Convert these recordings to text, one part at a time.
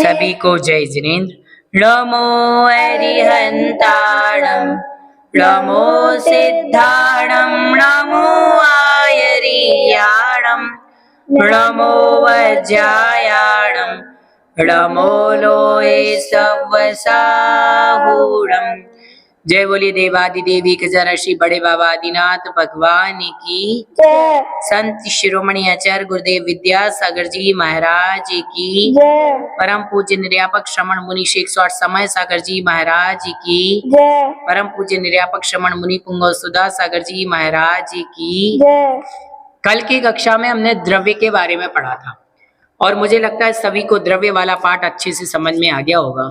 सभी को जय जिनेन्द्र। नमो अरिहंताणं, नमो सिद्धाणं, नमो आयर्याणं, नमो वज्रायाणं, नमो लोहे सवसाहूणं। जय बोलिए देवादिदेवी ऋषि बड़े बाबा आदिनाथ भगवान की जय। संत शिरोमणि आचार्य गुरुदेव विद्यासागर जी महाराज की जय। परम पूज्य निर्यापक श्रमण मुनि शेख स्वाट समय सागर जी महाराज की जय। परम पूज्य निर्यापक श्रमण मुनि पुंगव सुधा सागर जी महाराज की जय। कल की कक्षा में हमने द्रव्य के बारे में पढ़ा था और मुझे लगता है सभी को द्रव्य वाला पाठ अच्छे से समझ में आ गया होगा।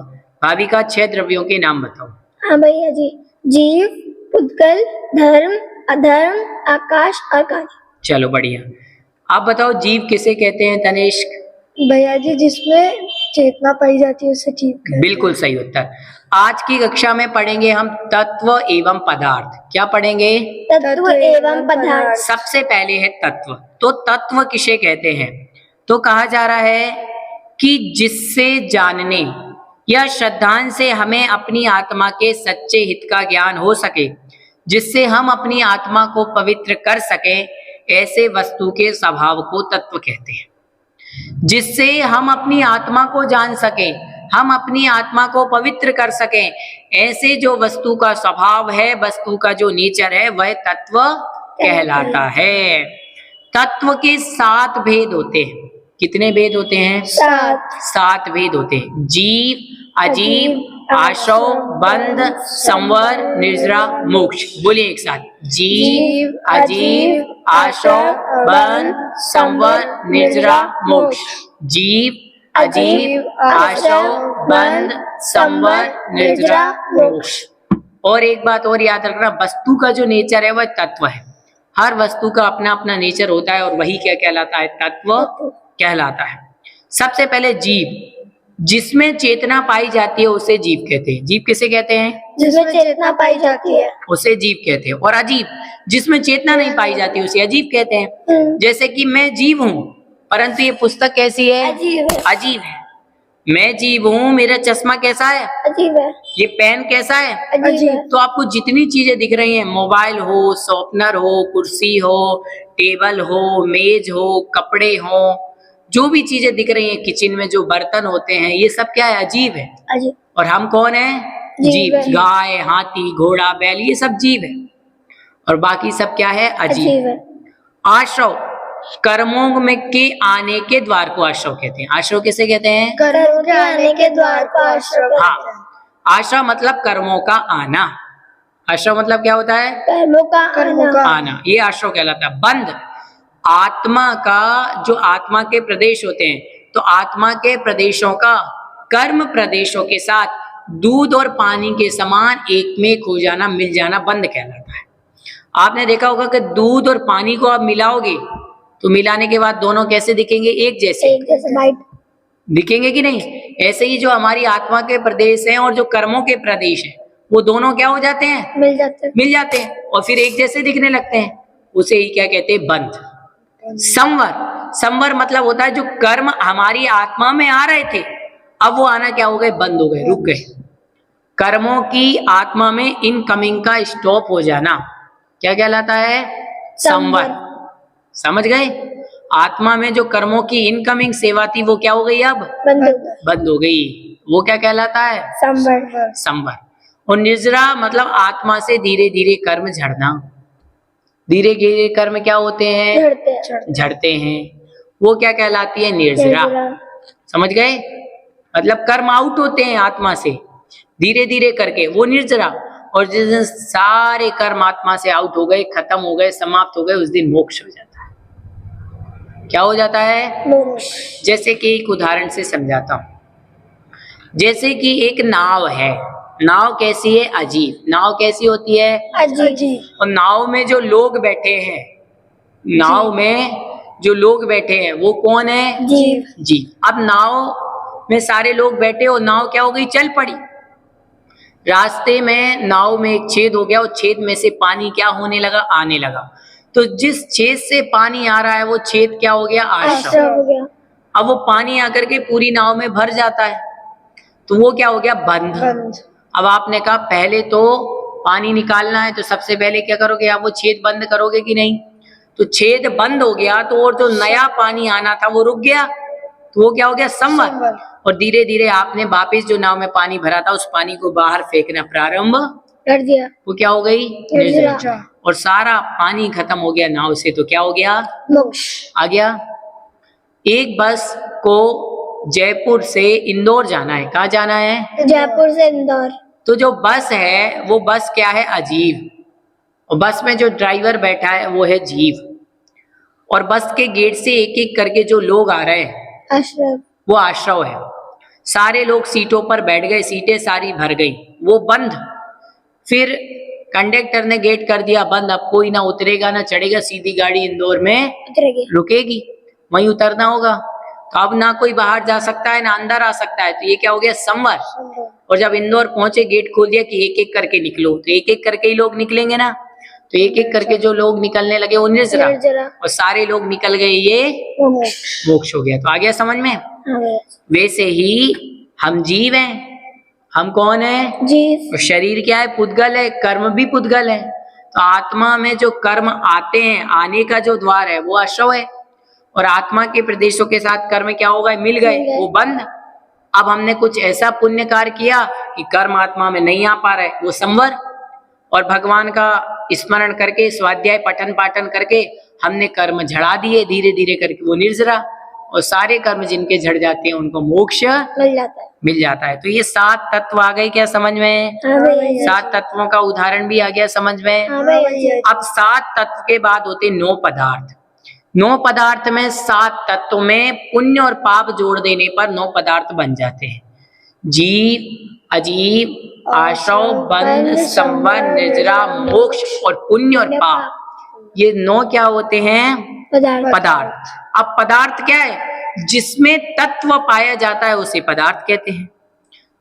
भाभी का 6 द्रव्यों के नाम बताओ। हाँ भैया जी, जीव, पुद्गल, धर्म, अधर्म, आकाश और काल। चलो बढ़िया। आप बताओ जीव किसे कहते हैं तनिष्क? भैया जी, जिसमें चेतना पाई जाती है उसे जीव कहते हैं। बिल्कुल सही उत्तर। आज की कक्षा में पढ़ेंगे हम तत्व एवं पदार्थ। क्या पढ़ेंगे? तत्व एवं पदार्थ। सबसे पहले है तत्व। तो तत्व किसे कहते हैं? तो कहा जा रहा है कि जिससे जानने या श्रद्धांत से हमें अपनी आत्मा के सच्चे हित का ज्ञान हो सके, जिससे हम अपनी आत्मा को पवित्र कर सके, ऐसे वस्तु के स्वभाव को तत्व कहते हैं। जिससे हम अपनी आत्मा को जान सके, हम अपनी आत्मा को पवित्र कर सके, ऐसे जो वस्तु का स्वभाव है, वस्तु का जो नेचर है, वह तत्व कहलाता है। तत्व के 7 भेद होते हैं। कितने भेद होते हैं? 7 भेद होते हैं। जीव, अजीव, आशव, बंध, संवर, निर्जरा, मोक्ष। बोलिए एक साथ। जीव, अजीव, आशव, बंध, संवर, निर्जरा, मोक्ष। जीव, अजीव, आशव, बंध, संवर, निर्जरा, मोक्ष। और एक बात और याद रखना, वस्तु का जो नेचर है वह तत्व है। हर वस्तु का अपना अपना नेचर होता है और वही क्या कहलाता है? तत्व कहलाता है। सबसे पहले जीव, जिसमें चेतना पाई जाती है उसे जीव कहते हैं। जीव किसे कहते हैं? जिसमें चेतना पाई जाती है उसे जीव कहते हैं। और अजीब, जिसमें चेतना नहीं पाई जाती उसे अजीब कहते हैं। जैसे कि मैं जीव हूँ, परंतु ये पुस्तक कैसी है? अजीब है। अजीब है। मैं जीव हूँ, मेरा चश्मा कैसा है? अजीब है। ये पेन कैसा है? अजीब है। तो आपको जितनी चीजें दिख रही हैं, मोबाइल हो, शॉर्पनर हो, कुर्सी हो, टेबल हो, मेज हो, कपड़े हो, जो भी चीजें दिख रही हैं, किचन में जो बर्तन होते हैं, ये सब क्या है? अजीब है। अजीब। और हम कौन है? जीव। गाय, हाथी, घोड़ा, बैल, ये सब जीव है। और बाकी सब क्या है? अजीब है। आश्रव, कर्मों में के आने के द्वार को आश्रव कहते हैं। आश्रव किसे कहते हैं? कर्मों के आने के द्वार को आश्रव कहते हैं। हाँ, आश्रव मतलब कर्मों का आना। आश्रव मतलब क्या होता है? कर्मों का आना। ये आश्रव कहलाता है। बंध, आत्मा का जो आत्मा के प्रदेश होते हैं, तो आत्मा के प्रदेशों का कर्म प्रदेशों के साथ दूध और पानी के समान एक में खो जाना, मिल जाना, बंध कहलाता है। आपने देखा होगा कि दूध और पानी को आप मिलाओगे तो मिलाने के बाद दोनों कैसे दिखेंगे? एक जैसे लाइट दिखेंगे कि नहीं? ऐसे ही जो हमारी आत्मा के प्रदेश हैं और जो कर्मों के प्रदेश हैं, वो दोनों क्या हो जाते हैं? मिल जाते हैं और फिर एक जैसे दिखने लगते हैं। उसे ही क्या कहते हैं? बंध। संवर, संवर मतलब होता है जो कर्म हमारी आत्मा में आ रहे थे, अब वो आना क्या हो गए? बंद हो गए, रुक गए। कर्मों की आत्मा में इनकमिंग का स्टॉप हो जाना क्या कहलाता है? संवर। समझ गए? आत्मा में जो कर्मों की इनकमिंग सेवा थी वो क्या हो गई? अब बंद हो गई। वो क्या कहलाता है? संवर। संवर। और निर्जरा मतलब आत्मा से धीरे धीरे कर्म झड़ना। धीरे धीरे कर्म क्या होते हैं? झड़ते हैं। वो क्या कहलाती है? निर्जरा। समझ गए? मतलब कर्म आउट होते हैं आत्मा से धीरे धीरे करके, वो निर्जरा। और जिस दिन सारे कर्म आत्मा से आउट हो गए, खत्म हो गए, समाप्त हो गए, उस दिन मोक्ष हो जाता है। क्या हो जाता है? मोक्ष। जैसे कि एक उदाहरण से समझाता हूं। जैसे कि एक नाव है। नाव कैसी है? अजीब। नाव कैसी होती है? अजीब। और नाव में जो लोग बैठे हैं, नाव में जो लोग बैठे हैं वो कौन है? जीव। जीव। अब नाव में सारे लोग बैठे और नाव क्या हो गई? चल पड़ी। रास्ते में नाव में एक छेद हो गया और छेद में से पानी क्या होने लगा? आने लगा। तो जिस छेद से पानी आ रहा है वो छेद क्या हो गया? आश्रव हो गया। अब वो पानी आकर के पूरी नाव में भर जाता है, तो वो क्या हो गया, बंध। अब आपने कहा पहले तो पानी निकालना है, तो सबसे पहले क्या करोगे आप, वो छेद बंद करोगे कि नहीं, तो छेद बंद हो गया तो और जो नया पानी आना था वो रुक गया, तो वो क्या हो गया, संवर। और धीरे धीरे आपने वापिस जो नाव में पानी भरा था उस पानी को बाहर फेंकना प्रारंभ कर दिया, वो क्या हो गई, निर्जरा। और सारा पानी खत्म हो गया नाव से, तो क्या हो गया, मोक्ष। आ गया। एक बस को जयपुर से इंदौर जाना है, कहाँ जाना है, जयपुर से इंदौर। तो जो बस है वो बस क्या है, अजीब, और बस में जो ड्राइवर बैठा है वो है जीव, और बस के गेट से एक एक करके जो लोग आ रहे हैं आश्रव, वो आश्रव है। सारे लोग सीटों पर बैठ गए, सीटें सारी भर गई, वो बंद। फिर कंडक्टर ने गेट कर दिया बंद, अब कोई ना उतरेगा ना चढ़ेगा, सीधी गाड़ी इंदौर में उतरेगी, रुकेगी, वहीं उतरना होगा। तो अब ना कोई बाहर जा सकता है ना अंदर आ सकता है, तो ये क्या हो गया, संवर। और जब इंदौर पहुंचे गेट खोल दिया कि एक एक करके निकलो, तो एक एक करके ही लोग निकलेंगे ना, तो एक एक करके जो लोग निकलने लगे वो निर्जरा, और सारे लोग निकल गए, ये मोक्ष हो गया। तो आ गया समझ में। वैसे ही हम जीव हैं, हम कौन है, जीव। और शरीर क्या है, पुद्गल है, कर्म भी पुद्गल है। तो आत्मा में जो कर्म आते हैं, आने का जो द्वार है वो आश्रव है, और आत्मा के प्रदेशों के साथ कर्म क्या होगा, मिल गए, वो बंद। अब हमने कुछ ऐसा पुण्य कार्य किया कि कर्म आत्मा में नहीं आ पा रहा है, वो संवर। और भगवान का स्मरण करके, स्वाध्याय पठन पाठन करके हमने कर्म झड़ा दिए, धीरे धीरे करके वो निर्जरा, और सारे कर्म जिनके झड़ जाते हैं उनको मोक्ष मिल जाता है। तो ये 7 तत्व आ गए क्या समझ में, 7 तत्वों का उदाहरण भी आ गया समझ में। अब 7 तत्व के बाद होते 9 पदार्थ। 9 पदार्थ में 7 तत्व में पुण्य और पाप जोड़ देने पर 9 पदार्थ बन जाते हैं। जीव, अजीव, आश्रव, बंध, संवर, निर्जरा, मोक्ष और पुण्य और पाप, ये 9 क्या होते हैं, पदार्थ। अब पदार्थ क्या है, जिसमें तत्व पाया जाता है उसे पदार्थ कहते हैं,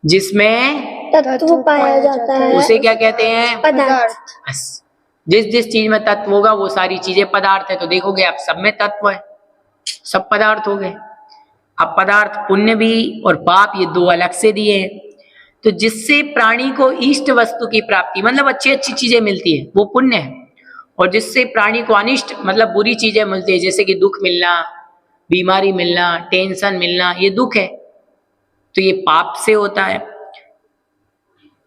जिसमें तत्व पाया जाता है उसे क्या कहते हैं, पदार्थ। बस जिस जिस चीज में तत्व होगा वो सारी चीजें पदार्थ है। तो देखोगे आप सब में तत्व है, सब पदार्थ हो गए। अब पदार्थ पुण्य भी और पाप, ये 2 अलग से दिए हैं। तो जिससे प्राणी को इष्ट वस्तु की प्राप्ति, मतलब अच्छी अच्छी चीजें मिलती है, वो पुण्य है। और जिससे प्राणी को अनिष्ट, मतलब बुरी चीजें मिलती है, जैसे कि दुख मिलना, बीमारी मिलना, टेंशन मिलना, ये दुख है, तो ये पाप से होता है।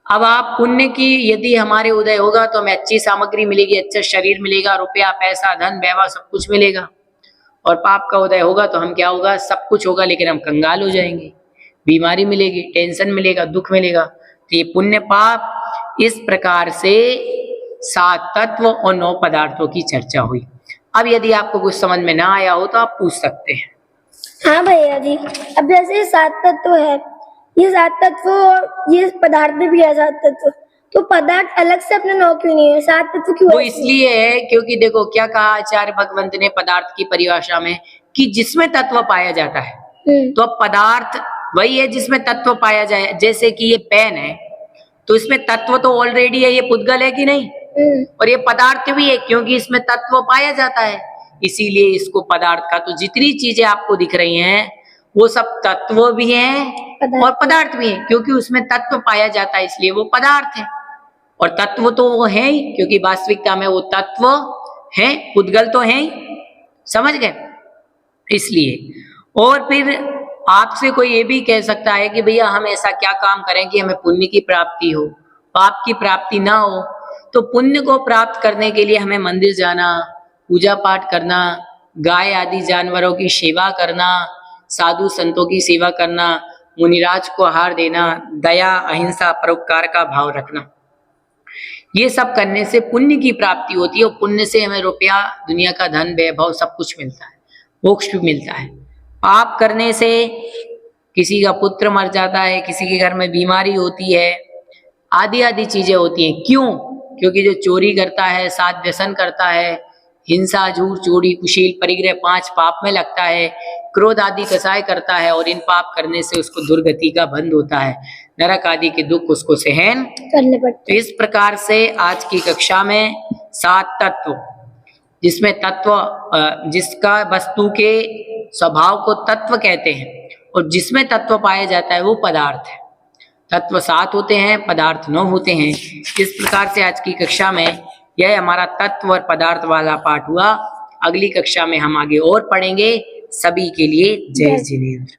अब आप पुण्य की यदि हमारे उदय होगा तो हमें अच्छी सामग्री मिलेगी, अच्छा शरीर मिलेगा, रुपया पैसा धन वैभव सब कुछ मिलेगा। और पाप का उदय होगा तो हम क्या होगा, सब कुछ होगा लेकिन हम कंगाल हो जाएंगे, बीमारी मिलेगी, टेंशन मिलेगा, दुख मिलेगा। तो ये पुण्य पाप, इस प्रकार से 7 तत्व और 9 पदार्थों की चर्चा हुई। अब यदि आपको कुछ समझ में ना आया हो तो आप पूछ सकते हैं। हाँ भैया जी, अब जैसे 7 तत्व है, ये 7 तत्व, ये पदार्थ में भी है 7 तत्व, तो पदार्थ अलग से अपने 9 क्यों नहीं है, 7 तत्व क्यों? वो इसलिए है क्योंकि देखो क्या कहा आचार्य भगवंत ने पदार्थ की परिभाषा में, कि जिसमें तत्व पाया जाता है। तो अब पदार्थ वही है जिसमें तत्व पाया जाए। जैसे कि ये पेन है, तो इसमें तत्व तो ऑलरेडी है, ये पुद्गल है कि नहीं, और ये पदार्थ भी है क्योंकि इसमें तत्व पाया जाता है, इसीलिए इसको पदार्थ का। तो जितनी चीजें आपको दिख रही हैं वो सब तत्व भी हैं और पदार्थ भी हैं, क्योंकि उसमें तत्व पाया जाता है इसलिए वो पदार्थ है। और तत्व तो वो है ही, क्योंकि वास्तविकता में वो तत्व है, पुद्गल तो है ही, समझ गए, इसलिए। और फिर आपसे कोई ये भी कह सकता है कि भैया हम ऐसा क्या काम करें कि हमें पुण्य की प्राप्ति हो, पाप की प्राप्ति ना हो। तो पुण्य को प्राप्त करने के लिए हमें मंदिर जाना, पूजा पाठ करना, गाय आदि जानवरों की सेवा करना, साधु संतों की सेवा करना, मुनिराज को आहार देना, दया, अहिंसा, परोपकार का भाव रखना, ये सब करने से पुण्य की प्राप्ति होती है। और पुण्य से हमें रुपया, दुनिया का धन, वैभव सब कुछ मिलता है, मोक्ष भी मिलता है। पाप करने से किसी का पुत्र मर जाता है, किसी के घर में बीमारी होती है, आदि आदि चीजें होती हैं। क्यों? क्योंकि जो चोरी करता है, साध व्यसन करता है, हिंसा, झूठ, चोरी, कुशील, परिग्रह 5 पाप में लगता है, क्रोध आदि कसाय करता है, और इन पाप करने से उसको दुर्गति का बंध होता है, नरक आदि के दुख उसको सहन करने पड़ते। तो इस प्रकार से आज की कक्षा में 7 तत्व, जिसमें तत्व जिसका वस्तु के स्वभाव को तत्व कहते हैं और जिसमें तत्व पाया जाता है वो पदार्थ है। तत्व 7 होते हैं, पदार्थ 9 होते हैं। इस प्रकार से आज की कक्षा में यह हमारा तत्व और पदार्थ वाला पाठ हुआ। अगली कक्षा में हम आगे और पढ़ेंगे। सभी के लिए जय जिनेंद्र।